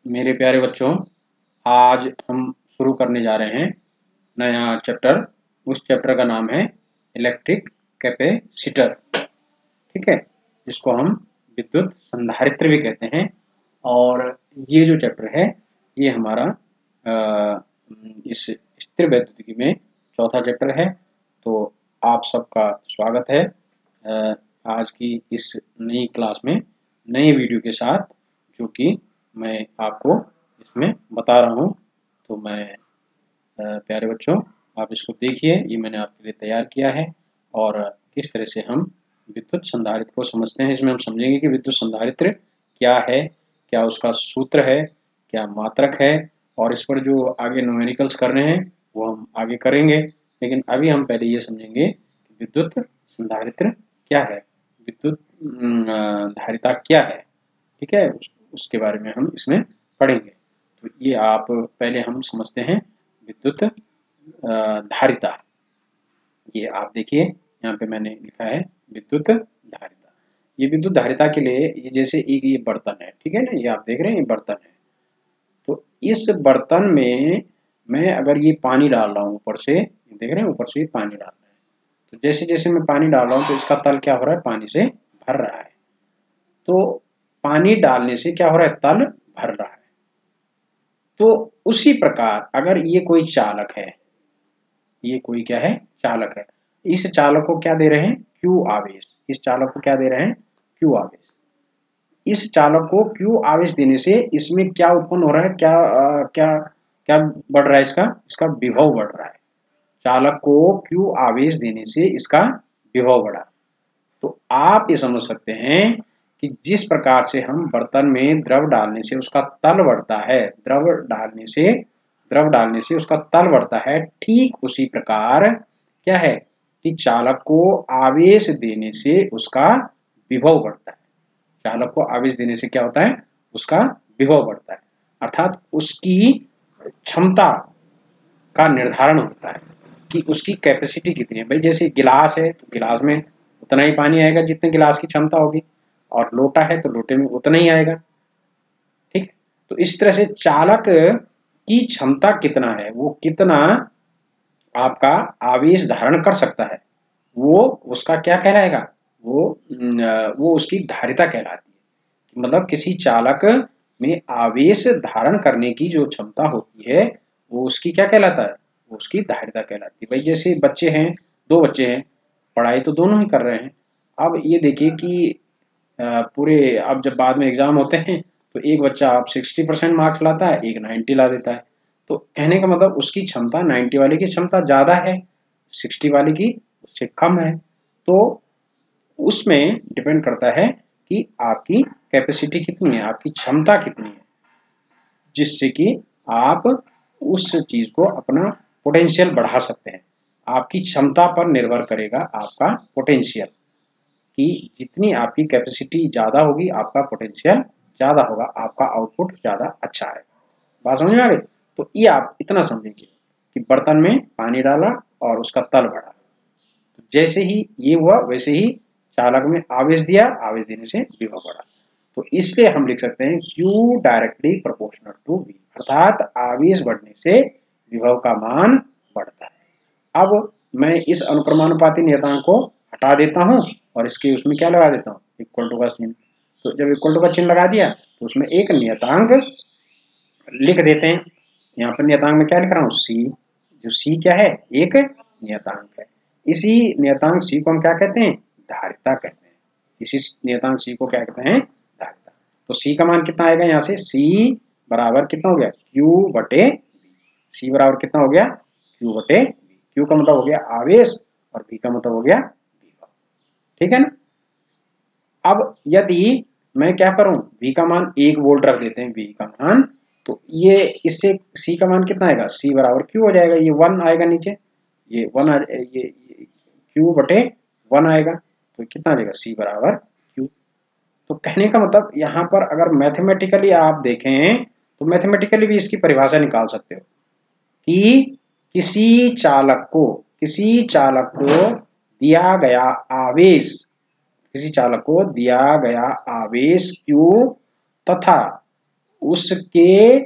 मेरे प्यारे बच्चों, आज हम शुरू करने जा रहे हैं नया चैप्टर। उस चैप्टर का नाम है इलेक्ट्रिक कैपेसिटर। ठीक है, जिसको हम विद्युत संधारित्र भी कहते हैं। और ये जो चैप्टर है ये हमारा इस स्थिर वैद्युतिकी में चौथा चैप्टर है। तो आप सबका स्वागत है आज की इस नई क्लास में, नए वीडियो के साथ, जो कि मैं आपको इसमें बता रहा हूँ। तो मैं प्यारे बच्चों, आप इसको देखिए, ये मैंने आपके लिए तैयार किया है। और किस तरह से हम विद्युत संधारित्र को समझते हैं, इसमें हम समझेंगे कि विद्युत संधारित्र क्या है, क्या उसका सूत्र है, क्या मात्रक है। और इस पर जो आगे न्यूमेरिकल्स कर रहे हैं वो हम आगे करेंगे, लेकिन अभी हम पहले ये समझेंगे कि विद्युत संधारित्र क्या है, विद्युत धारिता क्या है। ठीक है, उसके बारे में हम इसमें पढ़ेंगे। तो ये आप पहले हम समझते हैं विद्युत धारिता। ये आप देखिए, यहाँ पे मैंने लिखा है विद्युत धारिता। ये विद्युत धारिता के लिए ये जैसे एक ये बर्तन है, ठीक है ना, ये आप देख रहे हैं, ये बर्तन है। तो इस बर्तन में मैं अगर ये पानी डाल रहा हूँ ऊपर से, देख रहे हैं ऊपर से पानी डाल रहा है, तो जैसे जैसे मैं पानी डाल रहा हूँ तो इसका तल क्या हो रहा है, पानी से भर रहा है। तो पानी डालने से क्या हो रहा है, तल भर रहा है। तो उसी प्रकार अगर ये कोई चालक है, ये कोई क्या है, चालक है, इस चालक को क्या दे रहे हैं, क्यू आवेश। इस चालक को क्या दे रहे हैं, क्यू आवेश। इस चालक को क्यू आवेश देने से इसमें क्या उत्पन्न हो रहा है, क्या बढ़ रहा है, इसका विभव बढ़ रहा है। चालक को क्यू आवेश देने से इसका विभव बढ़ा। तो आप ये समझ सकते हैं कि जिस प्रकार से हम बर्तन में द्रव डालने से उसका तल बढ़ता है, द्रव डालने से उसका तल बढ़ता है, ठीक उसी प्रकार क्या है कि चालक को आवेश देने से उसका विभव बढ़ता है। चालक को आवेश देने से क्या होता है, उसका विभव बढ़ता है, अर्थात उसकी क्षमता का निर्धारण होता है कि उसकी कैपेसिटी कितनी है। भाई जैसे गिलास है तो गिलास में उतना ही पानी आएगा जितने गिलास की क्षमता होगी, और लोटा है तो लोटे में उतना ही आएगा। ठीक है, तो इस तरह से चालक की क्षमता कितना है, वो कितना आपका आवेश धारण कर सकता है, वो उसका क्या कहलाएगा, वो उसकी धारिता कहलाती है। मतलब किसी चालक में आवेश धारण करने की जो क्षमता होती है वो उसकी क्या कहलाता है, वो उसकी धारिता कहलाती है। भाई जैसे बच्चे हैं, दो बच्चे हैं, पढ़ाई तो दोनों ही कर रहे हैं। अब ये देखिए कि पूरे, अब जब बाद में एग्जाम होते हैं तो एक बच्चा आप 60% मार्क्स लाता है, एक 90 ला देता है। तो कहने का मतलब उसकी क्षमता 90 वाले की क्षमता ज़्यादा है, 60 वाले की उससे कम है। तो उसमें डिपेंड करता है कि आपकी कैपेसिटी कितनी है, आपकी क्षमता कितनी है, जिससे कि आप उस चीज़ को अपना पोटेंशियल बढ़ा सकते हैं। आपकी क्षमता पर निर्भर करेगा आपका पोटेंशियल, कि जितनी आपकी कैपेसिटी ज़्यादा होगी आपका पोटेंशियल ज़्यादा होगा, आपका आउटपुट ज़्यादा अच्छा आएगा। बात समझ में आ गई? तो ये आप इतना समझेंगे कि बर्तन में पानी डाला और उसका तल बढ़ा, तो जैसे ही ये हुआ वैसे ही चालक में आवेश दिया, आवेश देने से विभव बढ़ा। तो इसलिए हम लिख सकते हैं Q directly proportional to V, अर्थात आवेश बढ़ने से विभव का मान बढ़ता है। अब मैं इस अनुक्रमानुपाती नियतांक को हटा देता हूं और इसके उसमें क्या लगा देता हूं, इक्वल टू का चिन्ह। तो जब इक्वल टू का चिन्ह लगा दिया तो उसमें एक नियतांक लिख देते हैं। यहाँ पर नियतांक में क्या लिख रहा हूँ, C। जो C क्या है, एक नियतांक है। इसी नियतांक C को हम क्या कहते हैं, धारिता कहते हैं। इसी नियतांक C को क्या कहते हैं, धारिता। तो C का मान कितना आएगा, यहाँ से C बराबर कितना हो गया, Q बटे V। C बराबर कितना हो गया, Q बटे V। Q का मतलब हो गया आवेश और V का मतलब हो गया विभव। ठीक है ना। अब यदि मैं क्या करूं, V का मान 1 वोल्ट रख देते हैं, V का मान, तो ये इससे C का मान कितना आएगा, C बराबर Q हो जाएगा। ये 1 आएगा नीचे, ये 1 ये Q बटे 1 आएगा, तो कितना आ जाएगा, C बराबर Q। तो कहने का मतलब यहाँ पर अगर मैथमेटिकली आप देखें तो मैथमेटिकली भी इसकी परिभाषा निकाल सकते हो कि किसी चालक को दिया गया आवेश, किसी चालक को दिया गया आवेश Q तथा उसके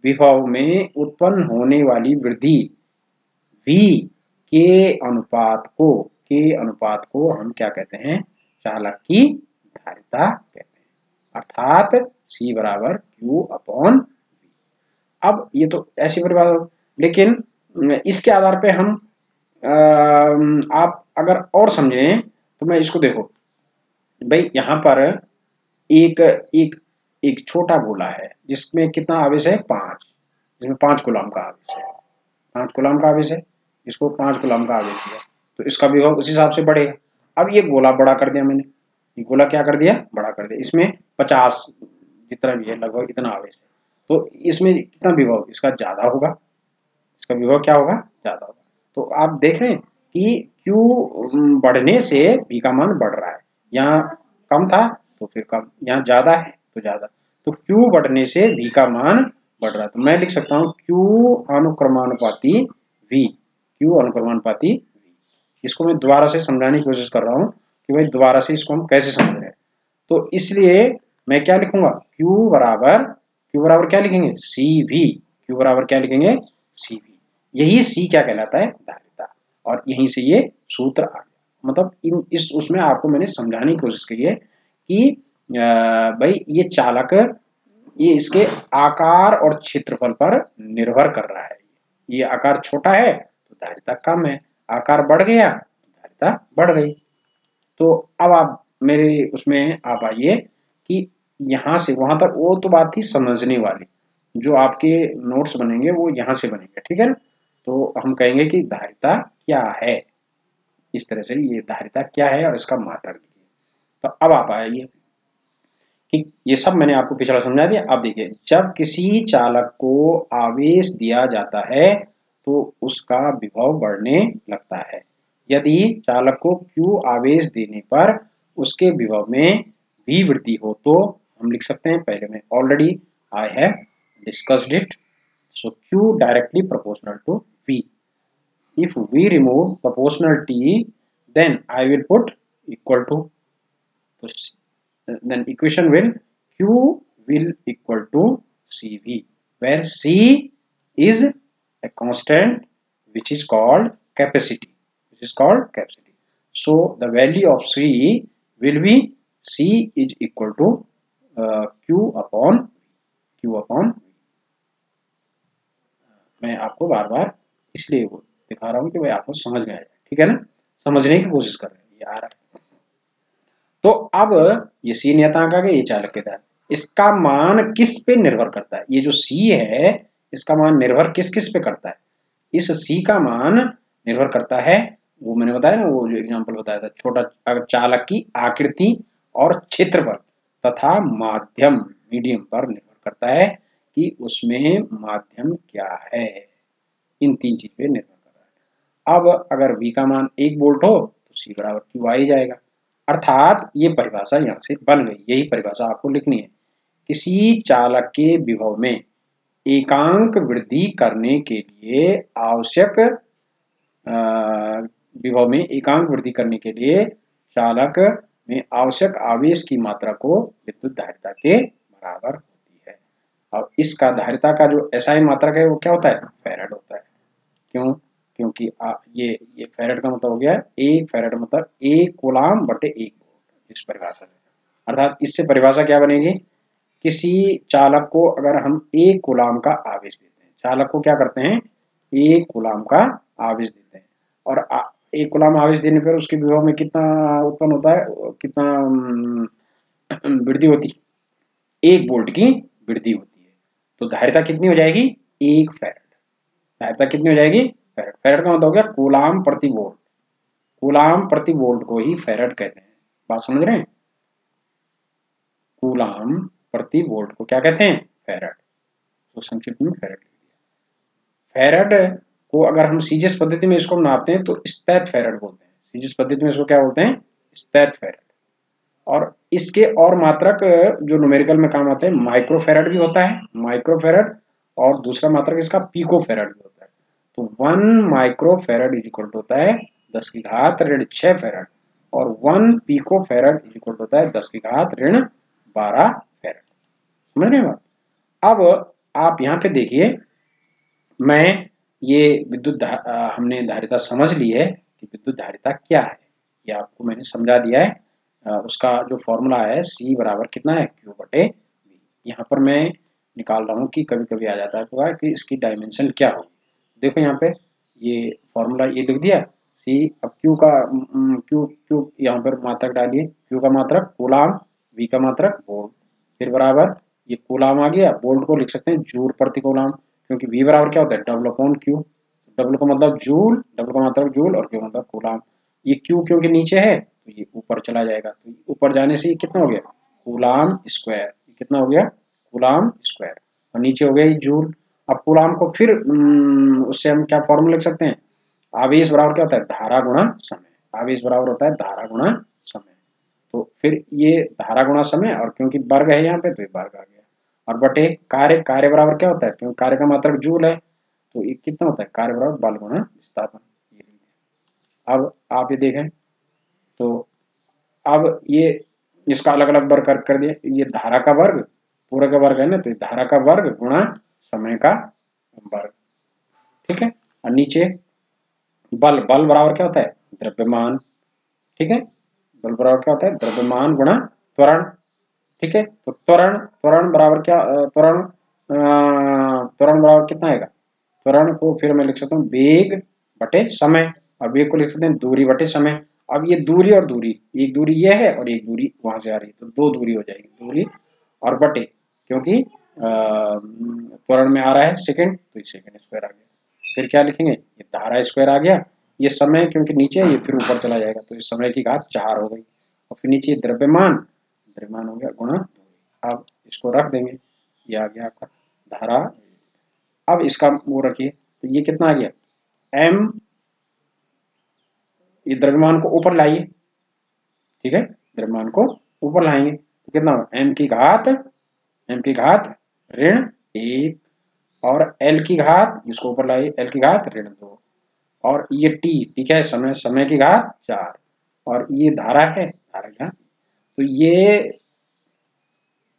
विभव में उत्पन्न होने वाली वृद्धि v के अनुपात को हम क्या कहते हैं? चालक की धारिता कहते हैं, अर्थात C बराबर Q अपॉन V। अब ये तो ऐसी परिभाषा, लेकिन इसके आधार पे हम आप अगर और समझें तो मैं इसको देखो भाई, यहाँ पर एक छोटा गोला है जिसमें कितना आवेश है? 5, जिसमें 5 कूलम का आवेश है, 5 कूलम का आवेश है, इसको 5 कूलम का आवेश दिया तो इसका विभव उस हिसाब से बढ़ेगा। अब ये गोला बड़ा कर दिया मैंने, ये गोला क्या कर दिया? बड़ा कर दिया। इसमें 50 जितना भी है लगभग इतना आवेश है, तो इसमें कितना विभव इसका ज्यादा होगा, इसका विभव क्या होगा? ज्यादा होगा। तो आप देख रहे हैं कि Q बढ़ने से V का मान बढ़ रहा है, यहाँ कम था तो फिर कम, यहाँ ज्यादा है तो ज्यादा, तो Q बढ़ने से V का मान बढ़ रहा है। तो मैं लिख सकता हूँ Q अनुक्रमानुपाती V, Q अनुक्रमानुपाती V। इसको मैं दोबारा से समझाने की कोशिश कर रहा हूँ कि भाई दोबारा से इसको हम कैसे समझ रहे हैं। तो इसलिए मैं क्या लिखूंगा? Q बराबर क्या लिखेंगे? CV। Q बराबर क्या लिखेंगे? CV। यही C क्या कहलाता है? धारिता। और यहीं से ये सूत्र आ गया। मतलब इस उसमें आपको मैंने समझाने की कोशिश की है कि भाई ये चालक, ये इसके आकार और क्षेत्रफल पर निर्भर कर रहा है। ये आकार छोटा है तो धारिता कम है, आकार बढ़ गया तो धारिता बढ़ गई। तो अब आप मेरे उसमें आप आइए कि यहाँ से वहां तक वो तो बात थी समझने वाली, जो आपके नोट्स बनेंगे वो यहाँ से बनेंगे, ठीक है ना? तो हम कहेंगे कि धारिता क्या है, इस तरह से ये धारिता क्या है और इसका मात्रक लिखिए। तो अब आप आइए कि ये सब मैंने आपको पिछला समझा दिया। अब देखिए, जब किसी चालक को आवेश दिया जाता है तो उसका विभव बढ़ने लगता है। यदि चालक को Q आवेश देने पर उसके विभव में V वृद्धि हो तो हम लिख सकते हैं, पहले में already I have discussed it, so Q directly proportional to V। If we remove proportional T, then I will put equal to, then equation will Q will equal to CV, where C is a constant which is called capacity, so the value of C will be C is equal to Q upon V। मैं आपको बार बार इसलिए दिखा रहा हूं कि भाई आपको समझ में आ जाए, ठीक है ना? समझने की कोशिश कर रहे हैं, ये आ रहा है। तो अब ये C नियतांक आ गया, ये चालक के तहत इसका मान किस पे निर्भर करता है? ये जो C है इसका मान निर्भर किस किस पे करता है? इस C का मान निर्भर करता है, वो मैंने बताया ना, वो जो एग्जांपल बताया था, छोटा अगर चालक की आकृति और क्षेत्रफल तथा माध्यम मीडियम पर निर्भर करता है कि उसमें माध्यम क्या है, इन 3 चीज पे निर्भर कर रहा है। अब अगर V का मान 1 वोल्ट हो तो C बराबर Q आ ही जाएगा, अर्थात ये परिभाषा यहाँ से बन गई। यही परिभाषा आपको लिखनी है। किसी चालक के विभव में एकांक वृद्धि करने के लिए आवश्यक विभव में एकांक वृद्धि करने के लिए चालक में आवश्यक आवेश की मात्रा को विद्युत धारिता के बराबर होती है। और इसका धारिता का जो SI मात्रक है वो क्या होता है? फैराड होता है। क्यों? क्योंकि ये फैराड का मतलब हो गया, एक फैराड मतलब 1 कूलम बटे 1 वोल्ट, इस परिभाषा से। अर्थात इससे परिभाषा क्या बनेगी? किसी चालक को अगर हम 1 कूलम का आवेश देते हैं, चालक को क्या करते हैं? 1 कूलम का आवेश देते हैं, और 1 कूलम आवेश देने पर उसके विभव में कितना उत्पन्न होता है, कितना वृद्धि होती है? 1 वोल्ट की वृद्धि होती है। तो धारिता कितनी हो जाएगी? 1 फैराड। धारिता कितनी हो जाएगी? फैराड। फैराड का मतलब हो गया कूलम प्रति वोल्ट। कूलम प्रति वोल्ट को ही फैराड कहते हैं। बात समझ रहे हैं? कूलम प्रति वोल्ट को क्या कहते हैं? फैराड। तो संक्षिप्त में फैराड लिख दिया। फैराड को अगर हम सीजीएस पद्धति में इसको नापते हैं तो स्टैथ फैराड बोलते हैं। सीजीएस पद्धति में इसको क्या बोलते हैं? स्टैथ फैराड। और इसके और मात्रक जो न्यूमेरिकल में काम आते हैं, माइक्रो फैराड भी होता है, माइक्रो फैराड, और दूसरा मात्रक इसका पिको फैराड भी होता है। तो 1 microfarad is equal to होता है 10 की घात ऋण 6 फैराड, और 1 picofarad is equal to होता है 10 की घात ऋण 12 फैराड। समझ रहे हैं बात? अब आप यहाँ पे देखिए, मैं ये हमने धारिता समझ ली है कि विद्युत धारिता क्या है, ये आपको मैंने समझा दिया है। उसका जो फॉर्मूला है C बराबर कितना है, Q बटे V। यहाँ पर मैं निकाल रहा हूँ कि कभी कभी आ जाता है कि इसकी डायमेंशन क्या होगी। देखो यहाँ पे ये फॉर्मूला ये लिख दिया C। अब Q का Q यहाँ पर मात्रक डालिए, Q का मात्रक कूलाम, V का मात्रक वोल्ट, फिर बराबर ये कूलाम आ गया, वोल्ट को लिख सकते हैं जूल प्रति कूलाम, क्योंकि V बराबर क्या होता है डब्ल्यू अपॉन क्यू। डब्ल्यू का मतलब जूल, डब्ल्यू का मतलब जूल और क्यू मतलब कूलाम। ये क्यू क्योंकि नीचे है तो ये ऊपर चला जाएगा, तो ऊपर जाने से ये कितना हो गया कूलाम स्क्वायर, कितना हो गया कूलाम स्क्वायर, और नीचे हो गया ये जूल। अब कूलाम को फिर उससे हम क्या फॉर्मूला लिख सकते हैं, आवेश बराबर क्या होता है धारा गुणा समय, आवेश बराबर होता है धारा गुणा समय। तो फिर ये धारा गुणा समय, और क्योंकि वर्ग है यहाँ पे तो ये वर्ग आ गया, और बटे कार्य, कार्य बराबर क्या होता है, क्योंकि कार्य का मात्रक जूल है तो ये कितना होता है कार्य बराबर बल गुणा विस्थापन। अब आप ये देखें तो अब ये इसका अलग अलग वर्ग कर दिया, ये धारा का वर्ग पूरा का वर्ग है ना, तो ये धारा का वर्ग गुणा समय का वर्ग, ठीक है। और नीचे बल, बल बराबर क्या होता है द्रव्यमान, ठीक है, बल बराबर क्या होता है द्रव्यमान गुणा त्वरण, ठीक है। तो त्वरण, त्वरण बराबर क्या त्वरण, त्वरण बराबर कितना आएगा, त्वरण को फिर मैं लिख सकता हूँ वेग बटे समय, और वेग को लिख सकते हैं दूरी बटे समय। अब ये दूरी और दूरी, एक दूरी ये है और एक दूरी वहां से आ रही है, तो दो दूरी हो जाएगी, दूरी और बटे, क्योंकि त्वरण में आ रहा है सेकंड तो ये सेकंड स्क्वायर आ गया। फिर क्या लिखेंगे, ये धारा स्क्वायर आ गया, ये समय क्योंकि नीचे है ये फिर ऊपर चला जाएगा तो इस समय की घात 4 हो गई, और फिर नीचे द्रव्यमान, द्रव्यमान हो गया गुणा दूरी। अब इसको रख देंगे, ये आ गया आपका धारा। अब इसका वो रखिए, तो ये कितना आ गया m, ये द्रव्यमान को ऊपर लाइए, ठीक है, द्रव्यमान को ऊपर लाएंगे तो कितना होगा m की घात ऋण 1, और l की घात इसको ऊपर लाइए, l की घात ऋण 2, और ये t, ठीक है, समय, समय की घात 4, और ये धारा है, धारा की घात। तो ये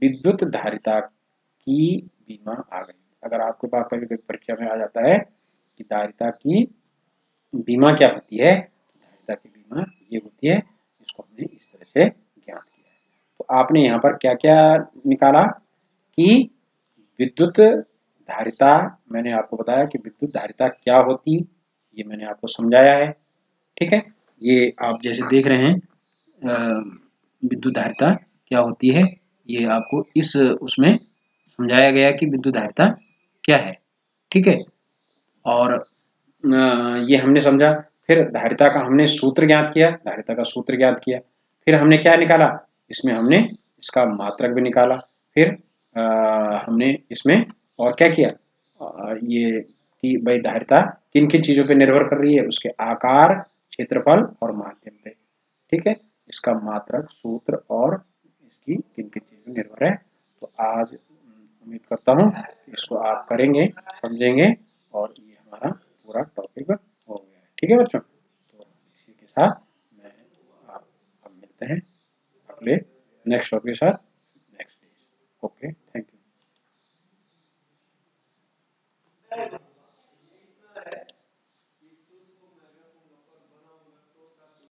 विद्युत धारिता की बीमा आ गई। अगर आपके पास कभी परीक्षा में आ जाता है कि धारिता की बीमा क्या होती है, धारिता की बीमा ये होती है, इसको हमने इस तरह से ज्ञात किया है। तो आपने यहाँ पर क्या क्या निकाला कि विद्युत धारिता, मैंने आपको बताया कि विद्युत धारिता क्या होती, ये मैंने आपको समझाया है, ठीक है। ये आप जैसे देख रहे हैं विद्युत धारिता क्या होती है, ये आपको इस उसमें समझाया गया कि विद्युत धारिता क्या है, ठीक है। और ये हमने समझा, फिर धारिता का हमने सूत्र ज्ञात किया, धारिता का सूत्र ज्ञात किया, फिर हमने क्या निकाला, इसमें हमने इसका मात्रक भी निकाला, फिर हमने इसमें और क्या किया, ये कि भाई धारिता किन किन चीजों पे निर्भर कर रही है, उसके आकार, क्षेत्रफल और माध्यम पे, ठीक है, इसका मात्रक, सूत्र और इसकी किन किन चीजों पर निर्भर है। तो आज उम्मीद करता हूँ इसको आप करेंगे, समझेंगे, और ये हमारा पूरा टॉपिक हो गया है, ठीक है बच्चों। तो इसी के साथ मैं आप अब मिलते हैं अगले नेक्स्ट टॉपिक के साथ next day. Okay, thank you.